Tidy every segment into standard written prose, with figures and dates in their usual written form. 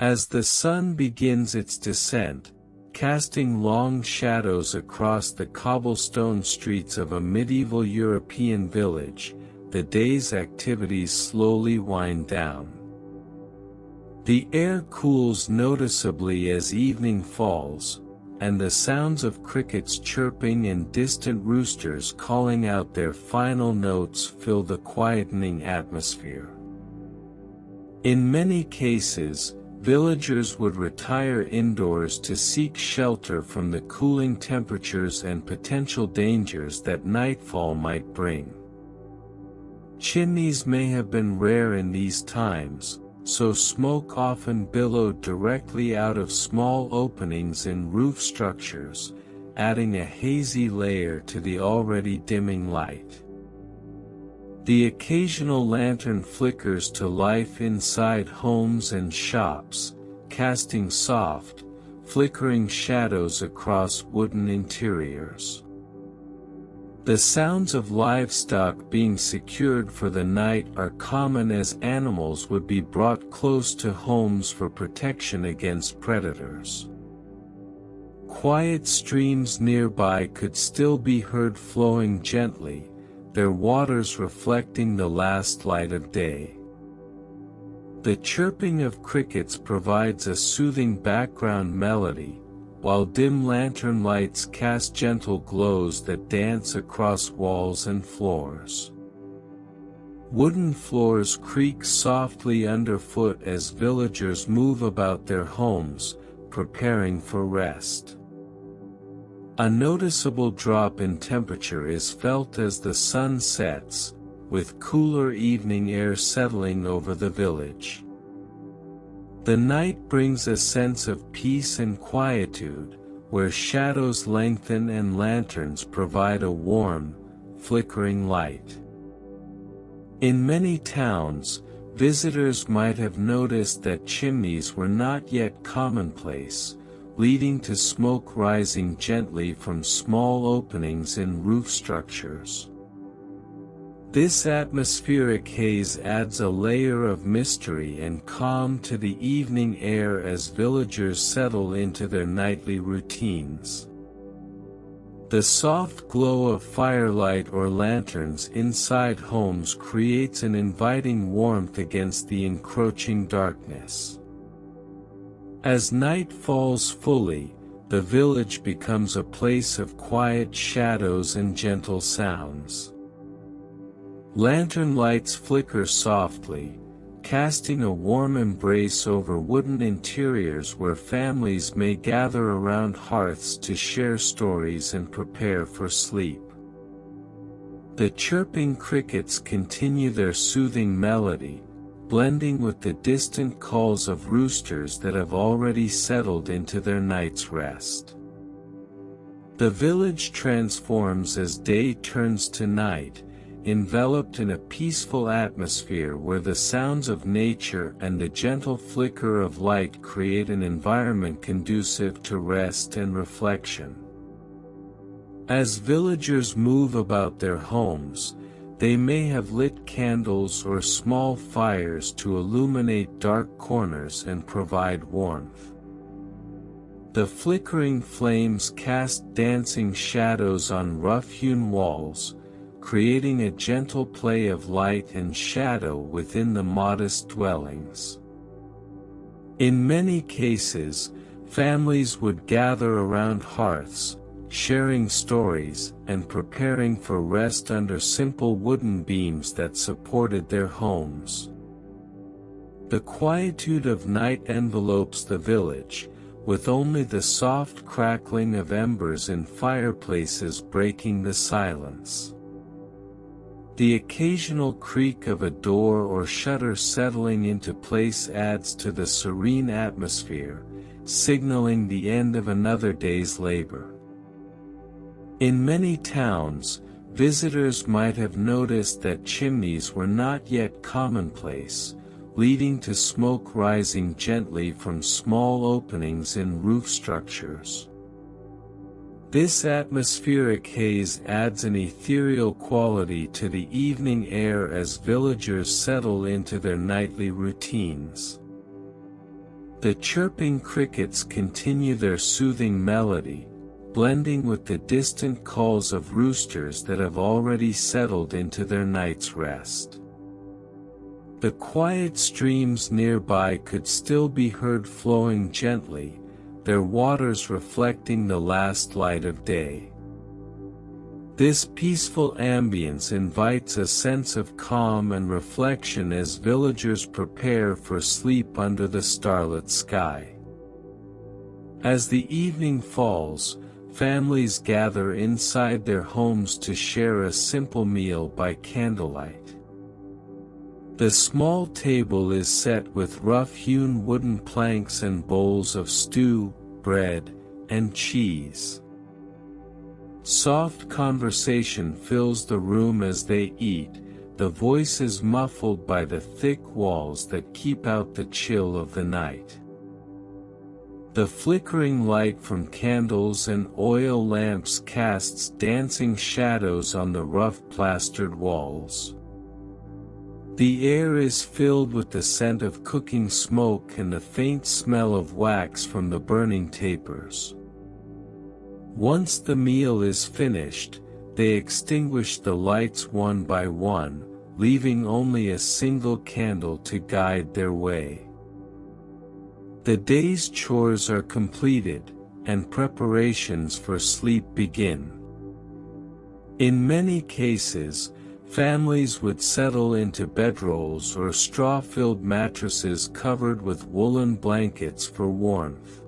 As the sun begins its descent, casting long shadows across the cobblestone streets of a medieval European village, the day's activities slowly wind down. The air cools noticeably as evening falls, and the sounds of crickets chirping and distant roosters calling out their final notes fill the quietening atmosphere. In many cases, villagers would retire indoors to seek shelter from the cooling temperatures and potential dangers that nightfall might bring. Chimneys may have been rare in these times, so smoke often billowed directly out of small openings in roof structures, adding a hazy layer to the already dimming light. The occasional lantern flickers to life inside homes and shops, casting soft, flickering shadows across wooden interiors. The sounds of livestock being secured for the night are common, as animals would be brought close to homes for protection against predators. Quiet streams nearby could still be heard flowing gently, their waters reflecting the last light of day. The chirping of crickets provides a soothing background melody, while dim lantern lights cast gentle glows that dance across walls and floors. Wooden floors creak softly underfoot as villagers move about their homes, preparing for rest. A noticeable drop in temperature is felt as the sun sets, with cooler evening air settling over the village. The night brings a sense of peace and quietude, where shadows lengthen and lanterns provide a warm, flickering light. In many towns, visitors might have noticed that chimneys were not yet commonplace, leading to smoke rising gently from small openings in roof structures. This atmospheric haze adds a layer of mystery and calm to the evening air as villagers settle into their nightly routines. The soft glow of firelight or lanterns inside homes creates an inviting warmth against the encroaching darkness. As night falls fully, the village becomes a place of quiet shadows and gentle sounds. Lantern lights flicker softly, casting a warm embrace over wooden interiors where families may gather around hearths to share stories and prepare for sleep. The chirping crickets continue their soothing melody, blending with the distant calls of roosters that have already settled into their night's rest. The village transforms as day turns to night, enveloped in a peaceful atmosphere where the sounds of nature and the gentle flicker of light create an environment conducive to rest and reflection. As villagers move about their homes, they may have lit candles or small fires to illuminate dark corners and provide warmth. The flickering flames cast dancing shadows on rough-hewn walls, creating a gentle play of light and shadow within the modest dwellings. In many cases, families would gather around hearths, sharing stories and preparing for rest under simple wooden beams that supported their homes. The quietude of night envelopes the village, with only the soft crackling of embers in fireplaces breaking the silence. The occasional creak of a door or shutter settling into place adds to the serene atmosphere, signaling the end of another day's labor. In many towns, visitors might have noticed that chimneys were not yet commonplace, leading to smoke rising gently from small openings in roof structures. This atmospheric haze adds an ethereal quality to the evening air as villagers settle into their nightly routines. The chirping crickets continue their soothing melody, blending with the distant calls of roosters that have already settled into their night's rest. The quiet streams nearby could still be heard flowing gently, their waters reflecting the last light of day. This peaceful ambience invites a sense of calm and reflection as villagers prepare for sleep under the starlit sky. As the evening falls, families gather inside their homes to share a simple meal by candlelight. The small table is set with rough-hewn wooden planks and bowls of stew, bread, and cheese. Soft conversation fills the room as they eat, the voices muffled by the thick walls that keep out the chill of the night. The flickering light from candles and oil lamps casts dancing shadows on the rough plastered walls. The air is filled with the scent of cooking smoke and the faint smell of wax from the burning tapers. Once the meal is finished, they extinguish the lights one by one, leaving only a single candle to guide their way. The day's chores are completed, and preparations for sleep begin. In many cases, families would settle into bedrolls or straw-filled mattresses covered with woolen blankets for warmth.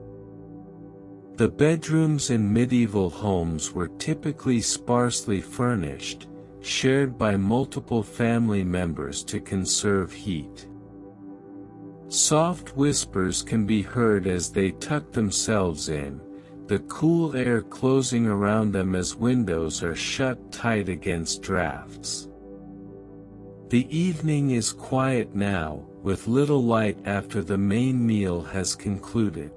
The bedrooms in medieval homes were typically sparsely furnished, shared by multiple family members to conserve heat. Soft whispers can be heard as they tuck themselves in, the cool air closing around them as windows are shut tight against drafts. The evening is quiet now, with little light after the main meal has concluded.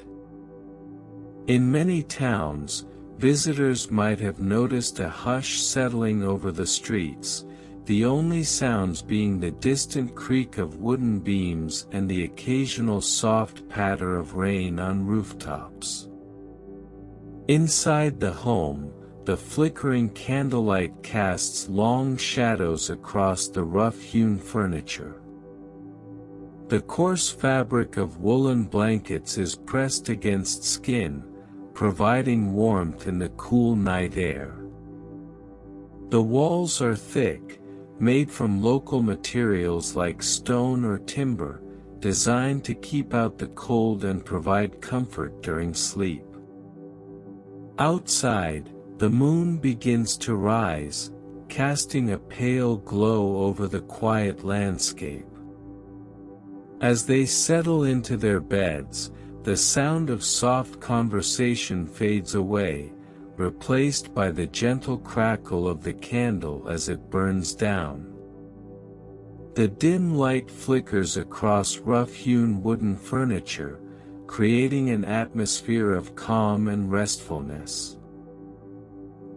In many towns, visitors might have noticed a hush settling over the streets, the only sounds being the distant creak of wooden beams and the occasional soft patter of rain on rooftops. Inside the home, the flickering candlelight casts long shadows across the rough-hewn furniture. The coarse fabric of woolen blankets is pressed against skin, providing warmth in the cool night air. The walls are thick, made from local materials like stone or timber, designed to keep out the cold and provide comfort during sleep. Outside, the moon begins to rise, casting a pale glow over the quiet landscape. As they settle into their beds, the sound of soft conversation fades away, replaced by the gentle crackle of the candle as it burns down. The dim light flickers across rough-hewn wooden furniture, creating an atmosphere of calm and restfulness.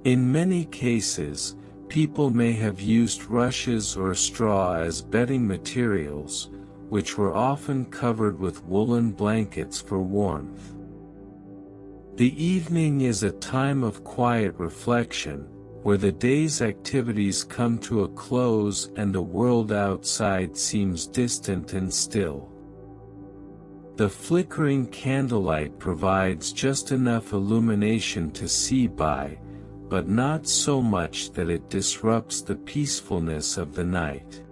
In many cases, people may have used rushes or straw as bedding materials, which were often covered with woolen blankets for warmth. The evening is a time of quiet reflection, where the day's activities come to a close and the world outside seems distant and still. The flickering candlelight provides just enough illumination to see by, but not so much that it disrupts the peacefulness of the night.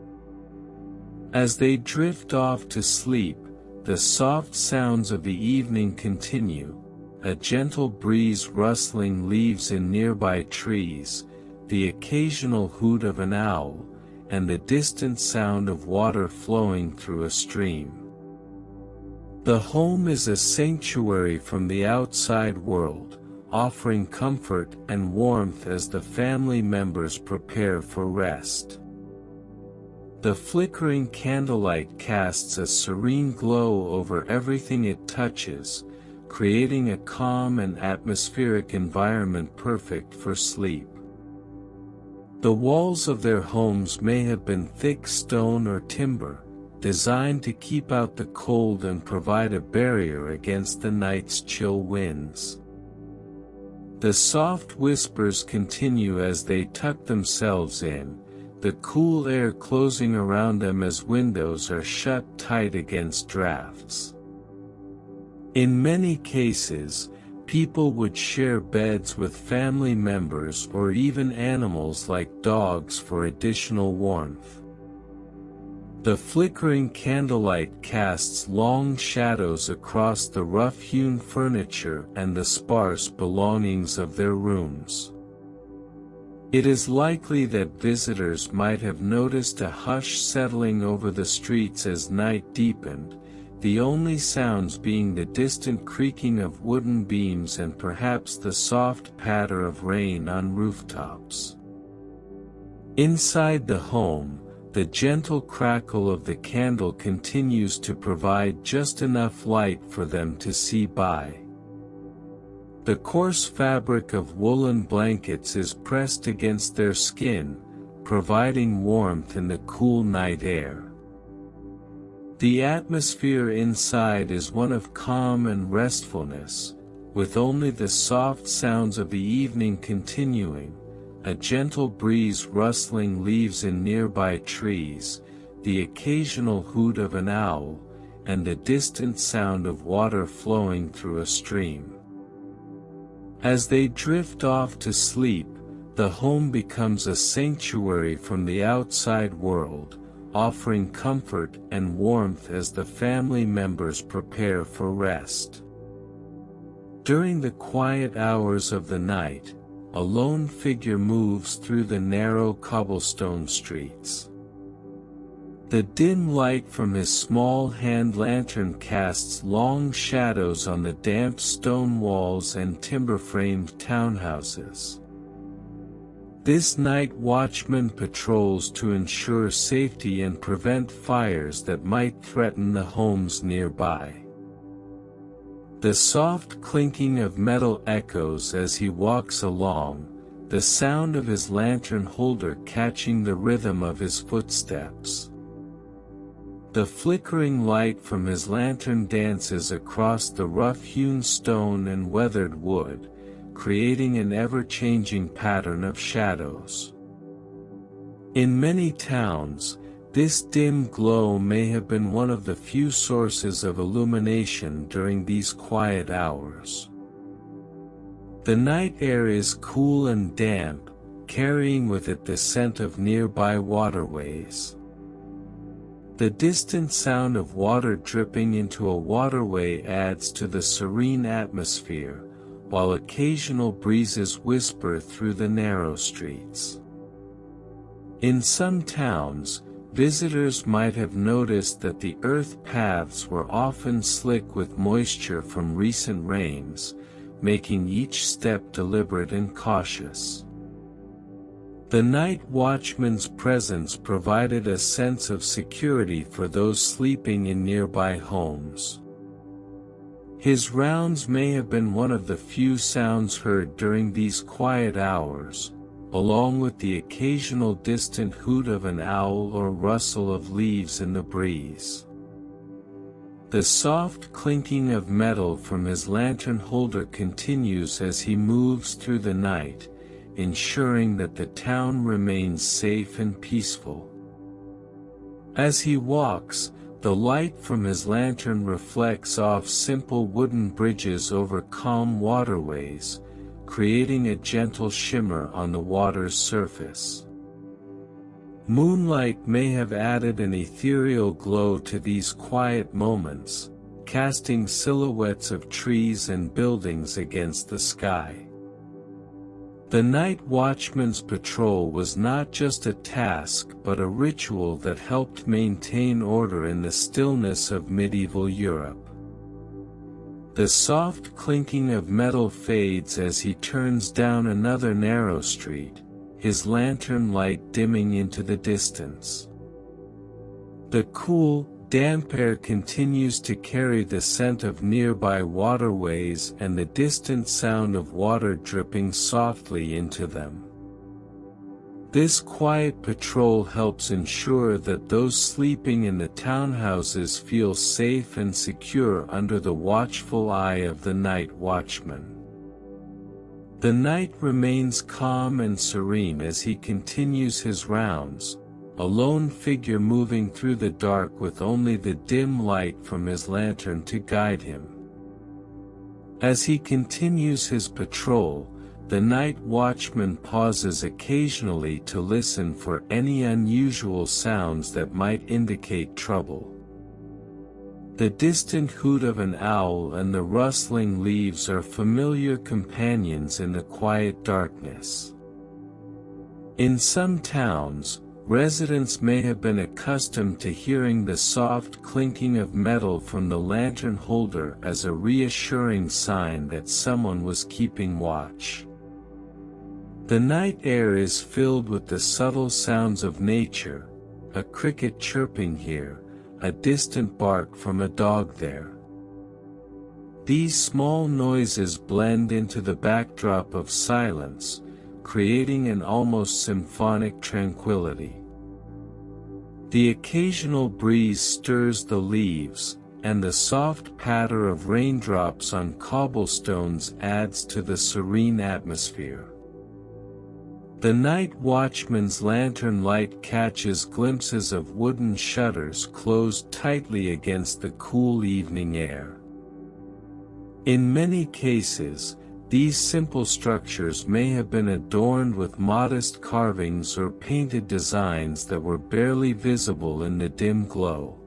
As they drift off to sleep, the soft sounds of the evening continue, a gentle breeze rustling leaves in nearby trees, the occasional hoot of an owl, and the distant sound of water flowing through a stream. The home is a sanctuary from the outside world, offering comfort and warmth as the family members prepare for rest. The flickering candlelight casts a serene glow over everything it touches, creating a calm and atmospheric environment perfect for sleep. The walls of their homes may have been thick stone or timber, designed to keep out the cold and provide a barrier against the night's chill winds. The soft whispers continue as they tuck themselves in, the cool air closing around them as windows are shut tight against drafts. In many cases, people would share beds with family members or even animals like dogs for additional warmth. The flickering candlelight casts long shadows across the rough-hewn furniture and the sparse belongings of their rooms. It is likely that visitors might have noticed a hush settling over the streets as night deepened, the only sounds being the distant creaking of wooden beams and perhaps the soft patter of rain on rooftops. Inside the home, the gentle crackle of the candle continues to provide just enough light for them to see by. The coarse fabric of woolen blankets is pressed against their skin, providing warmth in the cool night air. The atmosphere inside is one of calm and restfulness, with only the soft sounds of the evening continuing, a gentle breeze rustling leaves in nearby trees, the occasional hoot of an owl, and the distant sound of water flowing through a stream. As they drift off to sleep, the home becomes a sanctuary from the outside world, offering comfort and warmth as the family members prepare for rest. During the quiet hours of the night, a lone figure moves through the narrow cobblestone streets. The dim light from his small hand lantern casts long shadows on the damp stone walls and timber-framed townhouses. This night watchman patrols to ensure safety and prevent fires that might threaten the homes nearby. The soft clinking of metal echoes as he walks along, the sound of his lantern holder catching the rhythm of his footsteps. The flickering light from his lantern dances across the rough-hewn stone and weathered wood, creating an ever-changing pattern of shadows. In many towns, this dim glow may have been one of the few sources of illumination during these quiet hours. The night air is cool and damp, carrying with it the scent of nearby waterways. The distant sound of water dripping into a waterway adds to the serene atmosphere, while occasional breezes whisper through the narrow streets. In some towns, visitors might have noticed that the earth paths were often slick with moisture from recent rains, making each step deliberate and cautious. The night watchman's presence provided a sense of security for those sleeping in nearby homes. His rounds may have been one of the few sounds heard during these quiet hours, along with the occasional distant hoot of an owl or rustle of leaves in the breeze. The soft clinking of metal from his lantern holder continues as he moves through the night, ensuring that the town remains safe and peaceful. As he walks, the light from his lantern reflects off simple wooden bridges over calm waterways, creating a gentle shimmer on the water's surface. Moonlight may have added an ethereal glow to these quiet moments, casting silhouettes of trees and buildings against the sky. The night watchman's patrol was not just a task but a ritual that helped maintain order in the stillness of medieval Europe. The soft clinking of metal fades as he turns down another narrow street, his lantern light dimming into the distance. The cool, damp air continues to carry the scent of nearby waterways and the distant sound of water dripping softly into them. This quiet patrol helps ensure that those sleeping in the townhouses feel safe and secure under the watchful eye of the night watchman. The night remains calm and serene as he continues his rounds, a lone figure moving through the dark with only the dim light from his lantern to guide him. As he continues his patrol, the night watchman pauses occasionally to listen for any unusual sounds that might indicate trouble. The distant hoot of an owl and the rustling leaves are familiar companions in the quiet darkness. In some towns, residents may have been accustomed to hearing the soft clinking of metal from the lantern holder as a reassuring sign that someone was keeping watch. The night air is filled with the subtle sounds of nature, a cricket chirping here, a distant bark from a dog there. These small noises blend into the backdrop of silence, creating an almost symphonic tranquility. The occasional breeze stirs the leaves, and the soft patter of raindrops on cobblestones adds to the serene atmosphere. The night watchman's lantern light catches glimpses of wooden shutters closed tightly against the cool evening air. In many cases, these simple structures may have been adorned with modest carvings or painted designs that were barely visible in the dim glow.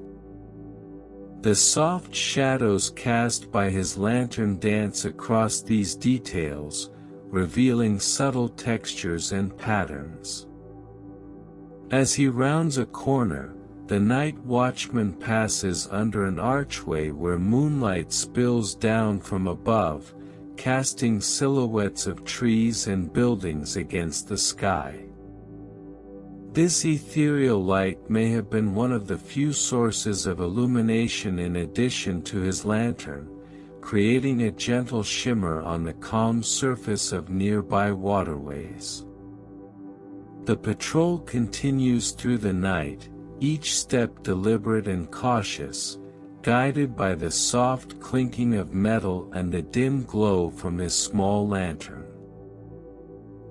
The soft shadows cast by his lantern dance across these details, revealing subtle textures and patterns. As he rounds a corner, the night watchman passes under an archway where moonlight spills down from above, casting silhouettes of trees and buildings against the sky. This ethereal light may have been one of the few sources of illumination in addition to his lantern, creating a gentle shimmer on the calm surface of nearby waterways. The patrol continues through the night, each step deliberate and cautious, guided by the soft clinking of metal and the dim glow from his small lantern.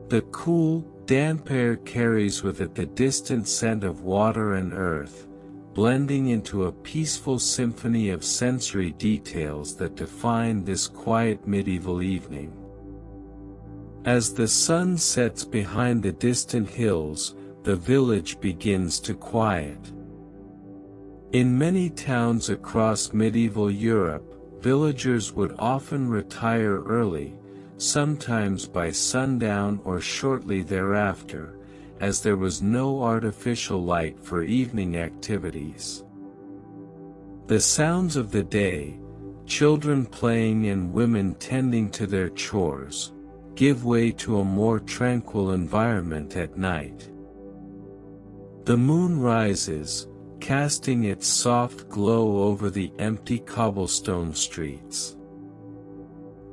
The cool, damp air carries with it the distant scent of water and earth, blending into a peaceful symphony of sensory details that define this quiet medieval evening. As the sun sets behind the distant hills, the village begins to quiet. In many towns across medieval Europe, villagers would often retire early, sometimes by sundown or shortly thereafter, as there was no artificial light for evening activities. The sounds of the day, children playing and women tending to their chores, give way to a more tranquil environment at night. The moon rises, casting its soft glow over the empty cobblestone streets.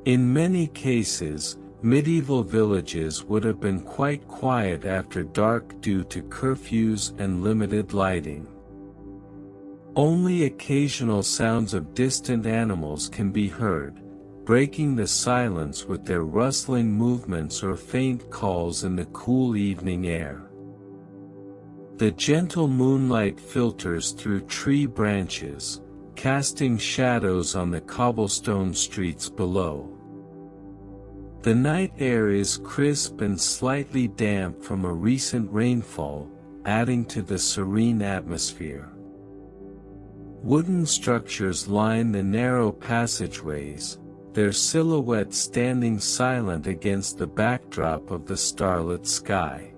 In many cases, medieval villages would have been quite quiet after dark due to curfews and limited lighting. Only occasional sounds of distant animals can be heard, breaking the silence with their rustling movements or faint calls in the cool evening air. The gentle moonlight filters through tree branches, casting shadows on the cobblestone streets below. The night air is crisp and slightly damp from a recent rainfall, adding to the serene atmosphere. Wooden structures line the narrow passageways, their silhouettes standing silent against the backdrop of the starlit sky.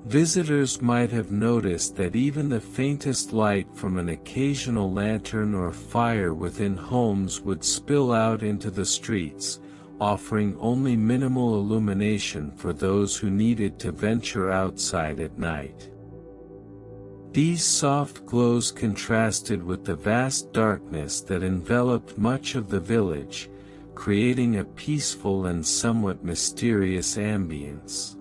Visitors might have noticed that even the faintest light from an occasional lantern or fire within homes would spill out into the streets, offering only minimal illumination for those who needed to venture outside at night. These soft glows contrasted with the vast darkness that enveloped much of the village, creating a peaceful and somewhat mysterious ambience.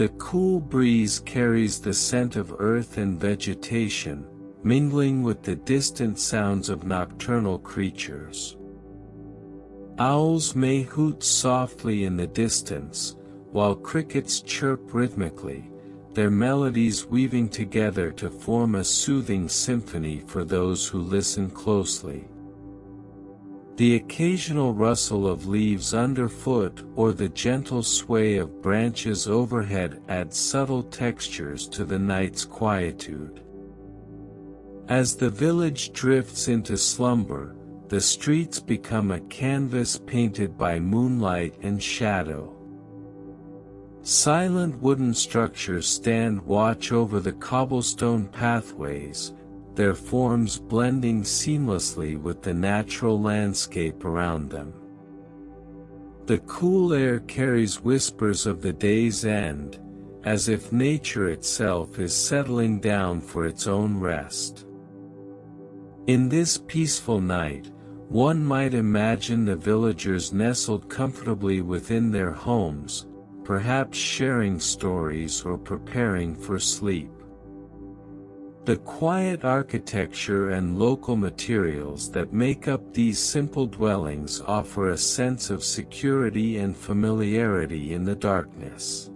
The cool breeze carries the scent of earth and vegetation, mingling with the distant sounds of nocturnal creatures. Owls may hoot softly in the distance, while crickets chirp rhythmically, their melodies weaving together to form a soothing symphony for those who listen closely. The occasional rustle of leaves underfoot or the gentle sway of branches overhead add subtle textures to the night's quietude. As the village drifts into slumber, the streets become a canvas painted by moonlight and shadow. Silent wooden structures stand watch over the cobblestone pathways, their forms blending seamlessly with the natural landscape around them. The cool air carries whispers of the day's end, as if nature itself is settling down for its own rest. In this peaceful night, one might imagine the villagers nestled comfortably within their homes, perhaps sharing stories or preparing for sleep. The quiet architecture and local materials that make up these simple dwellings offer a sense of security and familiarity in the darkness.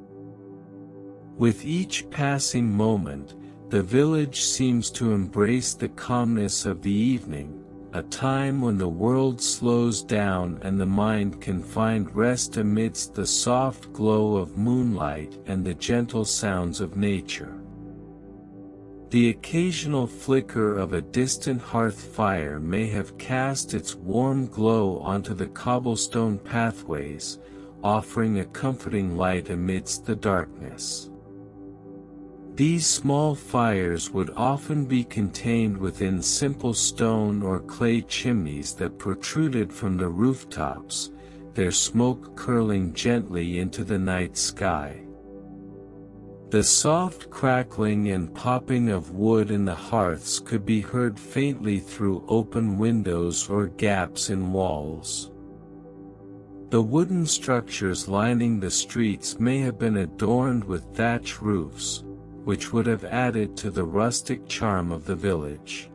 With each passing moment, the village seems to embrace the calmness of the evening, a time when the world slows down and the mind can find rest amidst the soft glow of moonlight and the gentle sounds of nature. The occasional flicker of a distant hearth fire may have cast its warm glow onto the cobblestone pathways, offering a comforting light amidst the darkness. These small fires would often be contained within simple stone or clay chimneys that protruded from the rooftops, their smoke curling gently into the night sky. The soft crackling and popping of wood in the hearths could be heard faintly through open windows or gaps in walls. The wooden structures lining the streets may have been adorned with thatch roofs, which would have added to the rustic charm of the village.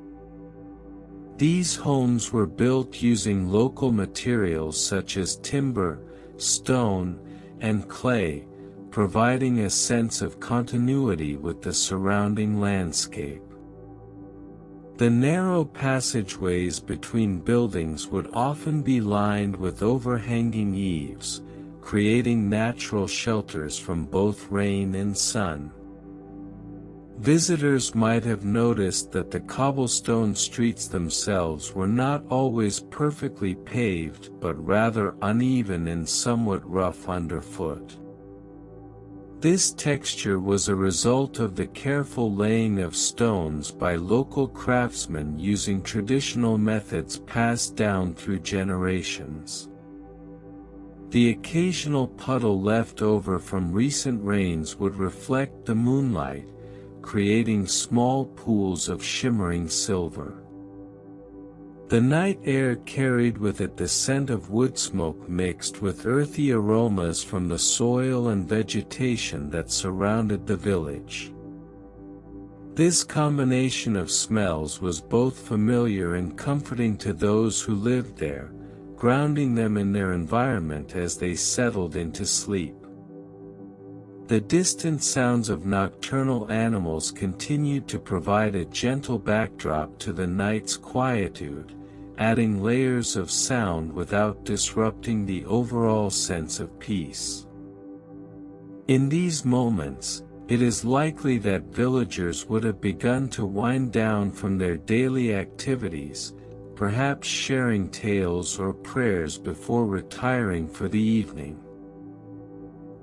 These homes were built using local materials such as timber, stone, and clay, providing a sense of continuity with the surrounding landscape. The narrow passageways between buildings would often be lined with overhanging eaves, creating natural shelters from both rain and sun. Visitors might have noticed that the cobblestone streets themselves were not always perfectly paved but rather uneven and somewhat rough underfoot. This texture was a result of the careful laying of stones by local craftsmen using traditional methods passed down through generations. The occasional puddle left over from recent rains would reflect the moonlight, creating small pools of shimmering silver. The night air carried with it the scent of wood smoke mixed with earthy aromas from the soil and vegetation that surrounded the village. This combination of smells was both familiar and comforting to those who lived there, grounding them in their environment as they settled into sleep. The distant sounds of nocturnal animals continued to provide a gentle backdrop to the night's quietude, adding layers of sound without disrupting the overall sense of peace. In these moments, it is likely that villagers would have begun to wind down from their daily activities, perhaps sharing tales or prayers before retiring for the evening.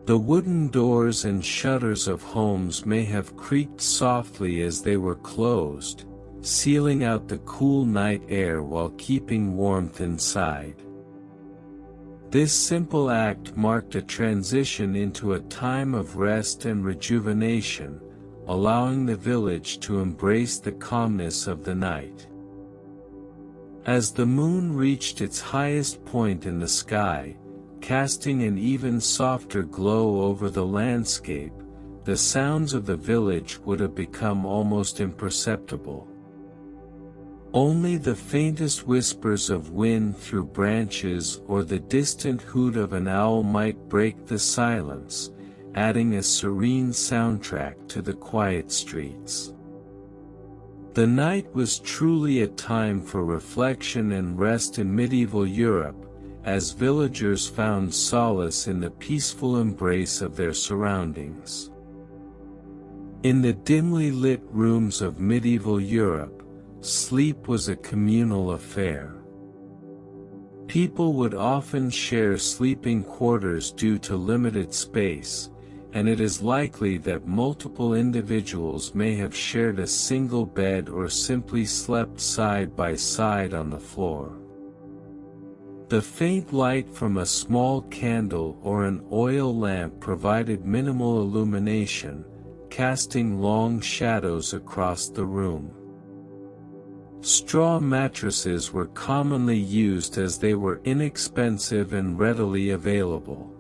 The wooden doors and shutters of homes may have creaked softly as they were closed, sealing out the cool night air while keeping warmth inside. This simple act marked a transition into a time of rest and rejuvenation, allowing the village to embrace the calmness of the night. As the moon reached its highest point in the sky, casting an even softer glow over the landscape, the sounds of the village would have become almost imperceptible. Only the faintest whispers of wind through branches or the distant hoot of an owl might break the silence, adding a serene soundtrack to the quiet streets. The night was truly a time for reflection and rest in medieval Europe, as villagers found solace in the peaceful embrace of their surroundings. In the dimly lit rooms of medieval Europe, sleep was a communal affair. People would often share sleeping quarters due to limited space, and it is likely that multiple individuals may have shared a single bed or simply slept side by side on the floor. The faint light from a small candle or an oil lamp provided minimal illumination, casting long shadows across the room. Straw mattresses were commonly used as they were inexpensive and readily available.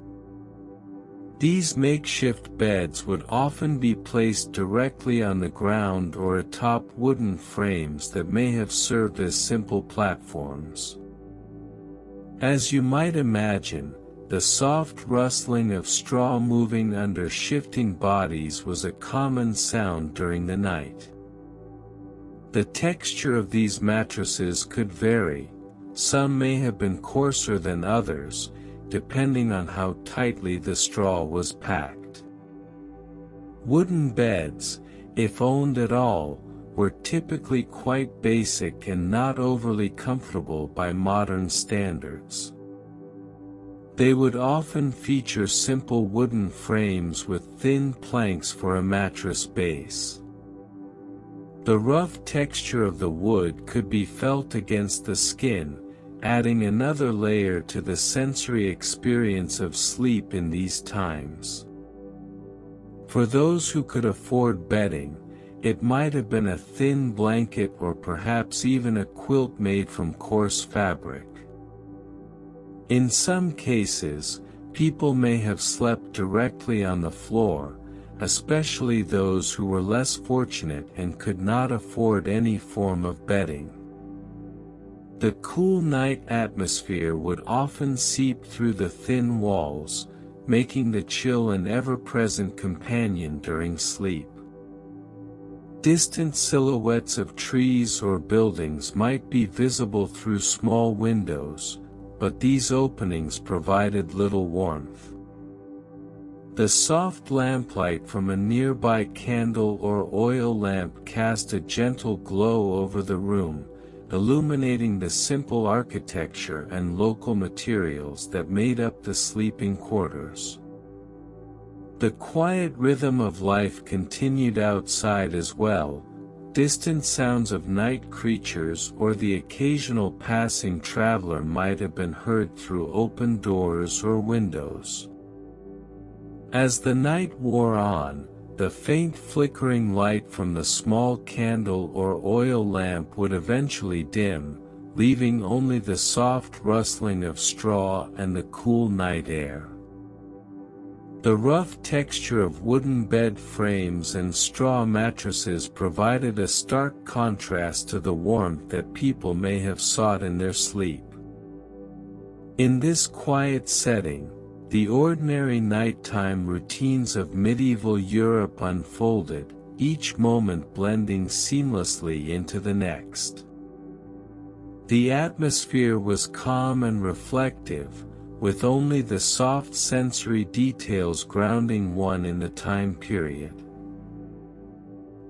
These makeshift beds would often be placed directly on the ground or atop wooden frames that may have served as simple platforms. As you might imagine, the soft rustling of straw moving under shifting bodies was a common sound during the night. The texture of these mattresses could vary. Some may have been coarser than others, depending on how tightly the straw was packed. Wooden beds, if owned at all, were typically quite basic and not overly comfortable by modern standards. They would often feature simple wooden frames with thin planks for a mattress base. The rough texture of the wood could be felt against the skin, adding another layer to the sensory experience of sleep in these times. For those who could afford bedding, it might have been a thin blanket or perhaps even a quilt made from coarse fabric. In some cases, people may have slept directly on the floor, especially those who were less fortunate and could not afford any form of bedding. The cool night atmosphere would often seep through the thin walls, making the chill an ever-present companion during sleep. Distant silhouettes of trees or buildings might be visible through small windows, but these openings provided little warmth. The soft lamplight from a nearby candle or oil lamp cast a gentle glow over the room, illuminating the simple architecture and local materials that made up the sleeping quarters. The quiet rhythm of life continued outside as well. Distant sounds of night creatures or the occasional passing traveler might have been heard through open doors or windows. As the night wore on, the faint flickering light from the small candle or oil lamp would eventually dim, leaving only the soft rustling of straw and the cool night air. The rough texture of wooden bed frames and straw mattresses provided a stark contrast to the warmth that people may have sought in their sleep. In this quiet setting, the ordinary nighttime routines of medieval Europe unfolded, each moment blending seamlessly into the next. The atmosphere was calm and reflective, with only the soft sensory details grounding one in the time period.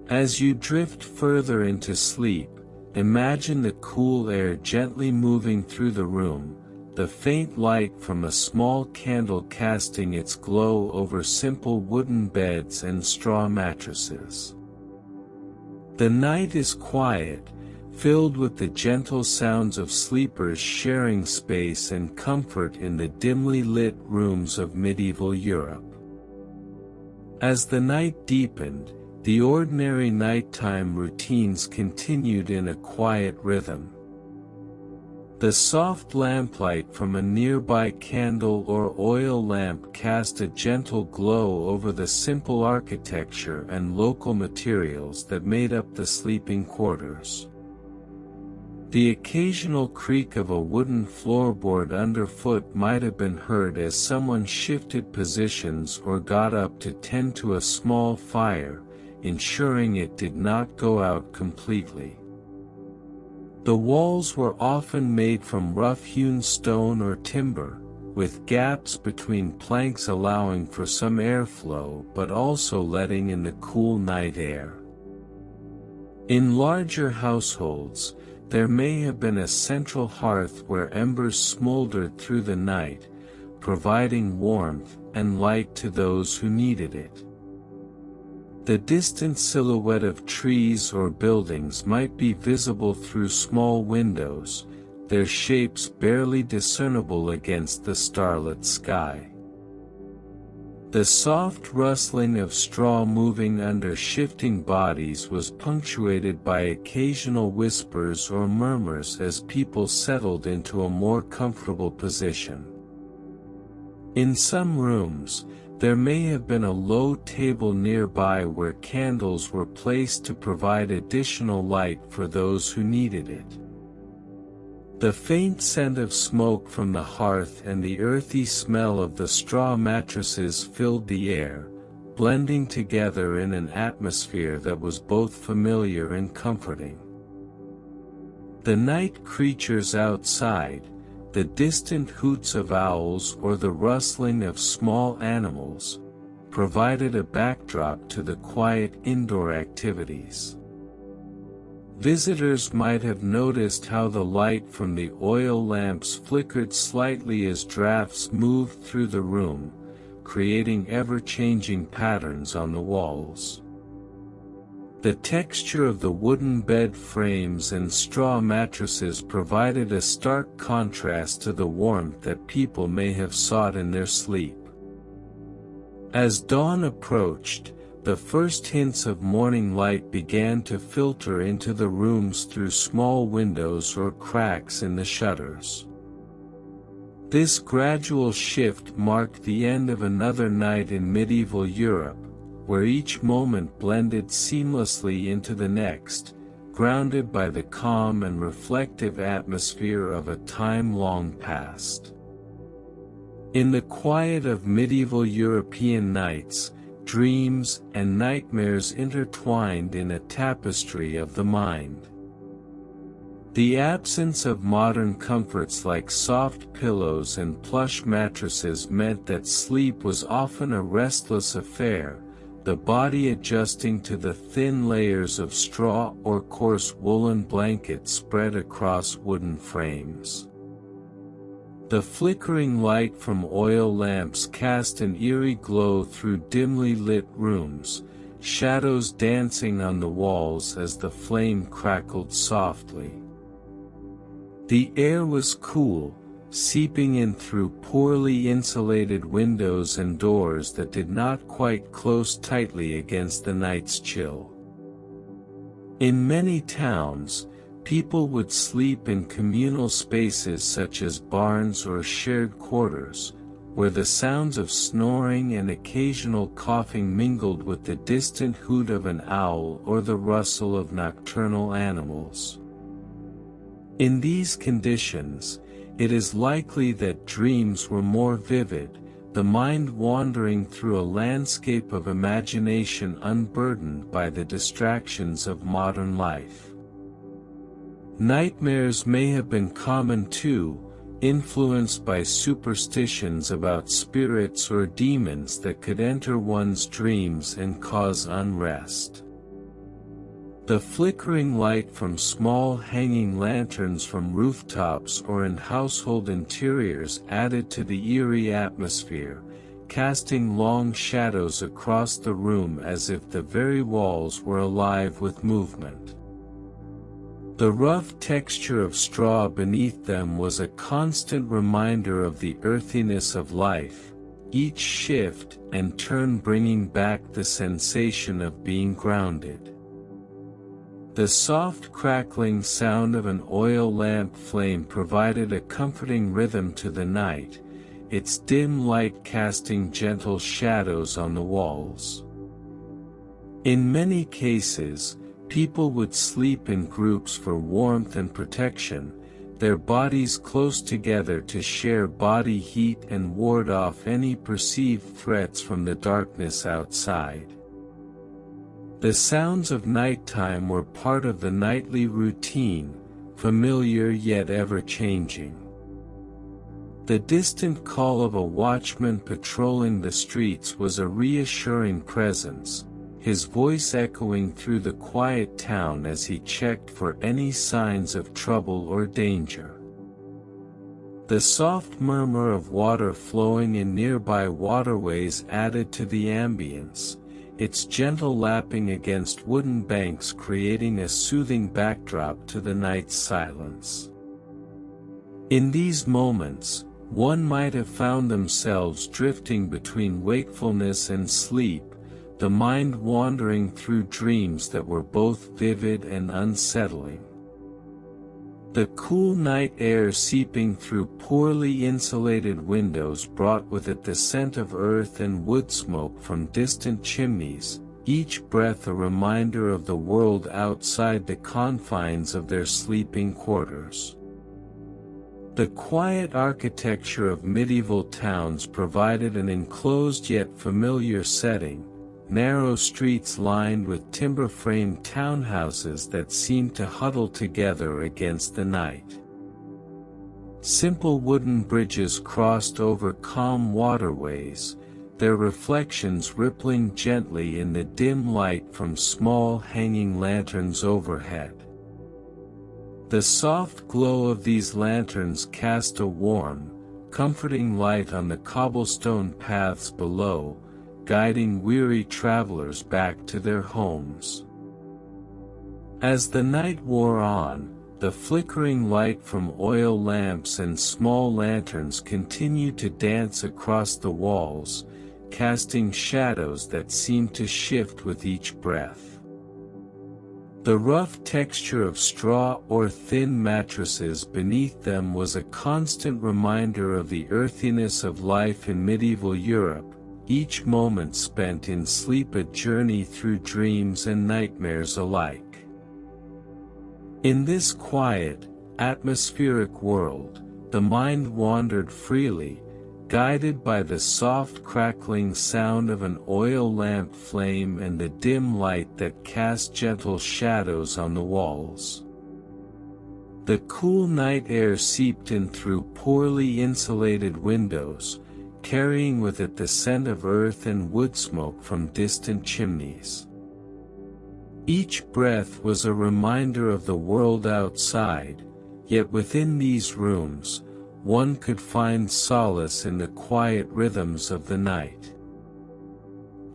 As you drift further into sleep, imagine the cool air gently moving through the room, the faint light from a small candle casting its glow over simple wooden beds and straw mattresses. The night is quiet, filled with the gentle sounds of sleepers sharing space and comfort in the dimly lit rooms of medieval Europe. As the night deepened, the ordinary nighttime routines continued in a quiet rhythm. The soft lamplight from a nearby candle or oil lamp cast a gentle glow over the simple architecture and local materials that made up the sleeping quarters. The occasional creak of a wooden floorboard underfoot might have been heard as someone shifted positions or got up to tend to a small fire, ensuring it did not go out completely. The walls were often made from rough-hewn stone or timber, with gaps between planks allowing for some airflow but also letting in the cool night air. In larger households, there may have been a central hearth where embers smoldered through the night, providing warmth and light to those who needed it. The distant silhouette of trees or buildings might be visible through small windows, their shapes barely discernible against the starlit sky. The soft rustling of straw moving under shifting bodies was punctuated by occasional whispers or murmurs as people settled into a more comfortable position. In some rooms, there may have been a low table nearby where candles were placed to provide additional light for those who needed it. The faint scent of smoke from the hearth and the earthy smell of the straw mattresses filled the air, blending together in an atmosphere that was both familiar and comforting. The night creatures outside, the distant hoots of owls or the rustling of small animals, provided a backdrop to the quiet indoor activities. Visitors might have noticed how the light from the oil lamps flickered slightly as drafts moved through the room, creating ever-changing patterns on the walls. The texture of the wooden bed frames and straw mattresses provided a stark contrast to the warmth that people may have sought in their sleep. As dawn approached, the first hints of morning light began to filter into the rooms through small windows or cracks in the shutters. This gradual shift marked the end of another night in medieval Europe, where each moment blended seamlessly into the next, grounded by the calm and reflective atmosphere of a time long past. In the quiet of medieval European nights, dreams and nightmares intertwined in a tapestry of the mind. The absence of modern comforts like soft pillows and plush mattresses meant that sleep was often a restless affair, the body adjusting to the thin layers of straw or coarse woolen blankets spread across wooden frames. The flickering light from oil lamps cast an eerie glow through dimly lit rooms, shadows dancing on the walls as the flame crackled softly. The air was cool, seeping in through poorly insulated windows and doors that did not quite close tightly against the night's chill. In many towns, people would sleep in communal spaces such as barns or shared quarters, where the sounds of snoring and occasional coughing mingled with the distant hoot of an owl or the rustle of nocturnal animals. In these conditions, it is likely that dreams were more vivid, the mind wandering through a landscape of imagination unburdened by the distractions of modern life. Nightmares may have been common too, influenced by superstitions about spirits or demons that could enter one's dreams and cause unrest. The flickering light from small hanging lanterns from rooftops or in household interiors added to the eerie atmosphere, casting long shadows across the room as if the very walls were alive with movement. The rough texture of straw beneath them was a constant reminder of the earthiness of life, each shift and turn bringing back the sensation of being grounded. The soft crackling sound of an oil lamp flame provided a comforting rhythm to the night, its dim light casting gentle shadows on the walls. In many cases, people would sleep in groups for warmth and protection, their bodies close together to share body heat and ward off any perceived threats from the darkness outside. The sounds of nighttime were part of the nightly routine, familiar yet ever-changing. The distant call of a watchman patrolling the streets was a reassuring presence, his voice echoing through the quiet town as he checked for any signs of trouble or danger. The soft murmur of water flowing in nearby waterways added to the ambience, its gentle lapping against wooden banks creating a soothing backdrop to the night's silence. In these moments, one might have found themselves drifting between wakefulness and sleep, the mind wandering through dreams that were both vivid and unsettling. The cool night air seeping through poorly insulated windows brought with it the scent of earth and wood smoke from distant chimneys, each breath a reminder of the world outside the confines of their sleeping quarters. The quiet architecture of medieval towns provided an enclosed yet familiar setting, narrow streets lined with timber-framed townhouses that seemed to huddle together against the night. Simple wooden bridges crossed over calm waterways, their reflections rippling gently in the dim light from small hanging lanterns overhead. The soft glow of these lanterns cast a warm, comforting light on the cobblestone paths below, guiding weary travelers back to their homes. As the night wore on, the flickering light from oil lamps and small lanterns continued to dance across the walls, casting shadows that seemed to shift with each breath. The rough texture of straw or thin mattresses beneath them was a constant reminder of the earthiness of life in medieval Europe, each moment spent in sleep a journey through dreams and nightmares alike. In this quiet, atmospheric world, the mind wandered freely, guided by the soft crackling sound of an oil lamp flame and the dim light that cast gentle shadows on the walls. The cool night air seeped in through poorly insulated windows, carrying with it the scent of earth and wood smoke from distant chimneys. Each breath was a reminder of the world outside, yet within these rooms, one could find solace in the quiet rhythms of the night.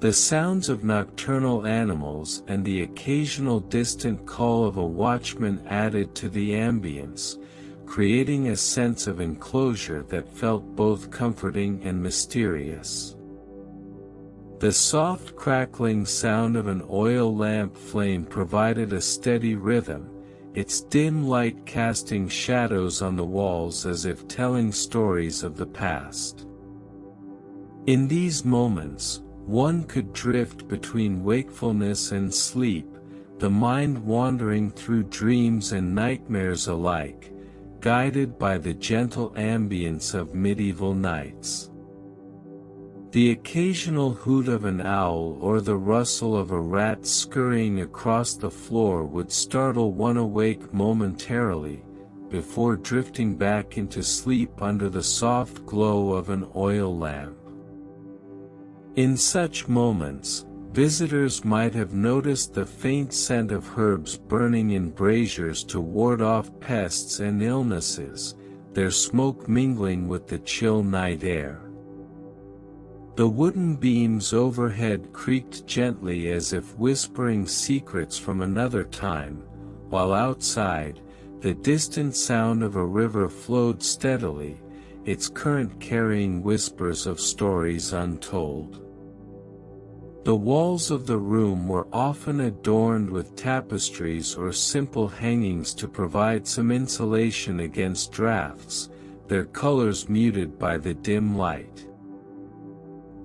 The sounds of nocturnal animals and the occasional distant call of a watchman added to the ambience, creating a sense of enclosure that felt both comforting and mysterious. The soft crackling sound of an oil lamp flame provided a steady rhythm, its dim light casting shadows on the walls as if telling stories of the past. In these moments, one could drift between wakefulness and sleep, the mind wandering through dreams and nightmares alike, guided by the gentle ambience of medieval nights. The occasional hoot of an owl or the rustle of a rat scurrying across the floor would startle one awake momentarily, before drifting back into sleep under the soft glow of an oil lamp. In such moments, visitors might have noticed the faint scent of herbs burning in braziers to ward off pests and illnesses, their smoke mingling with the chill night air. The wooden beams overhead creaked gently as if whispering secrets from another time, while outside, the distant sound of a river flowed steadily, its current carrying whispers of stories untold. The walls of the room were often adorned with tapestries or simple hangings to provide some insulation against drafts, their colors muted by the dim light.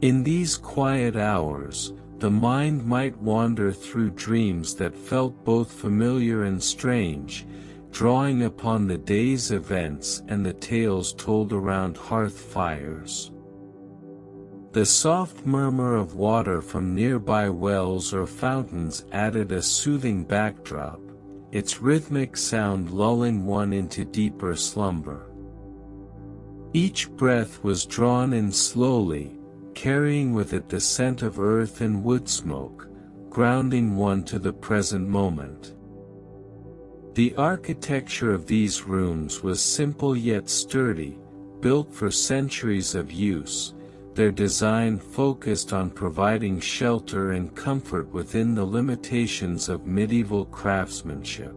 In these quiet hours, the mind might wander through dreams that felt both familiar and strange, drawing upon the day's events and the tales told around hearth fires. The soft murmur of water from nearby wells or fountains added a soothing backdrop, its rhythmic sound lulling one into deeper slumber. Each breath was drawn in slowly, carrying with it the scent of earth and wood smoke, grounding one to the present moment. The architecture of these rooms was simple yet sturdy, built for centuries of use, their design focused on providing shelter and comfort within the limitations of medieval craftsmanship.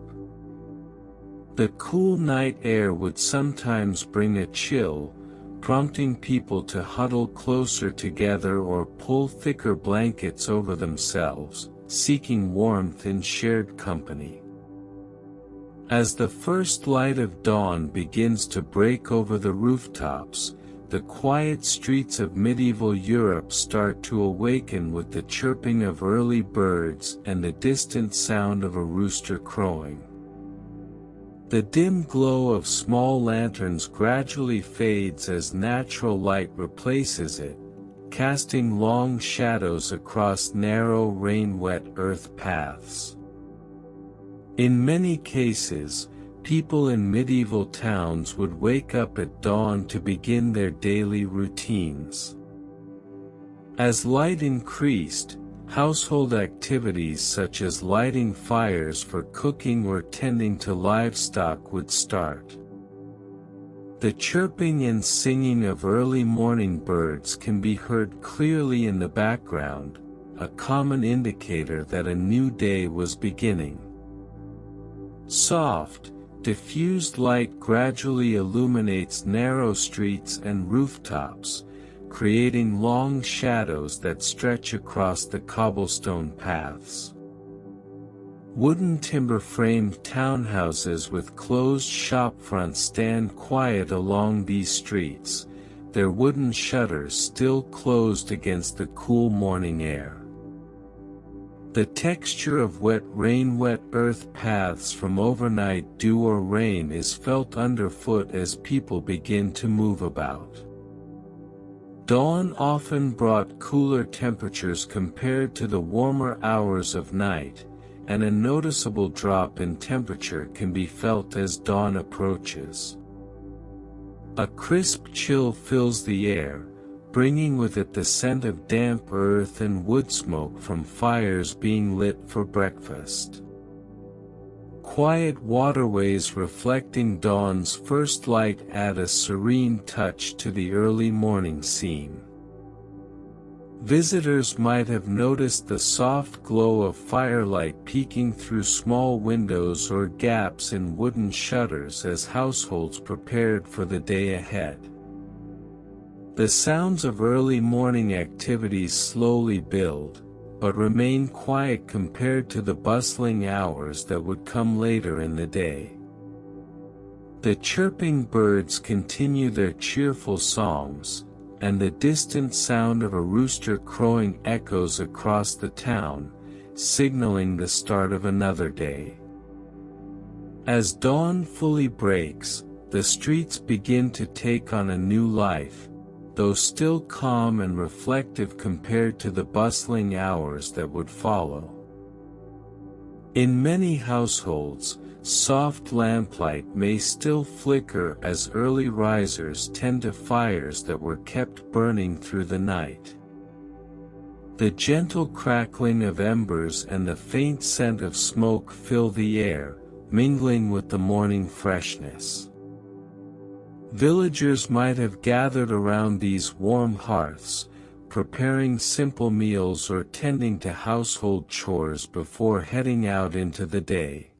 The cool night air would sometimes bring a chill, prompting people to huddle closer together or pull thicker blankets over themselves, seeking warmth in shared company. As the first light of dawn begins to break over the rooftops, the quiet streets of medieval Europe start to awaken with the chirping of early birds and the distant sound of a rooster crowing. The dim glow of small lanterns gradually fades as natural light replaces it, casting long shadows across narrow rain-wet earth paths. In many cases, people in medieval towns would wake up at dawn to begin their daily routines. As light increased, household activities such as lighting fires for cooking or tending to livestock would start. The chirping and singing of early morning birds can be heard clearly in the background, a common indicator that a new day was beginning. Soft, diffused light gradually illuminates narrow streets and rooftops, creating long shadows that stretch across the cobblestone paths. Wooden timber-framed townhouses with closed shop fronts stand quiet along these streets, their wooden shutters still closed against the cool morning air. The texture of wet earth paths from overnight dew or rain is felt underfoot as people begin to move about. Dawn often brought cooler temperatures compared to the warmer hours of night, and a noticeable drop in temperature can be felt as dawn approaches. A crisp chill fills the air, bringing with it the scent of damp earth and wood smoke from fires being lit for breakfast. Quiet waterways reflecting dawn's first light add a serene touch to the early morning scene. Visitors might have noticed the soft glow of firelight peeking through small windows or gaps in wooden shutters as households prepared for the day ahead. The sounds of early morning activities slowly build, but remain quiet compared to the bustling hours that would come later in the day. The chirping birds continue their cheerful songs, and the distant sound of a rooster crowing echoes across the town, signaling the start of another day. As dawn fully breaks, the streets begin to take on a new life, though still calm and reflective compared to the bustling hours that would follow. In many households, soft lamplight may still flicker as early risers tend to fires that were kept burning through the night. The gentle crackling of embers and the faint scent of smoke fill the air, mingling with the morning freshness. Villagers might have gathered around these warm hearths, preparing simple meals or tending to household chores before heading out into the day.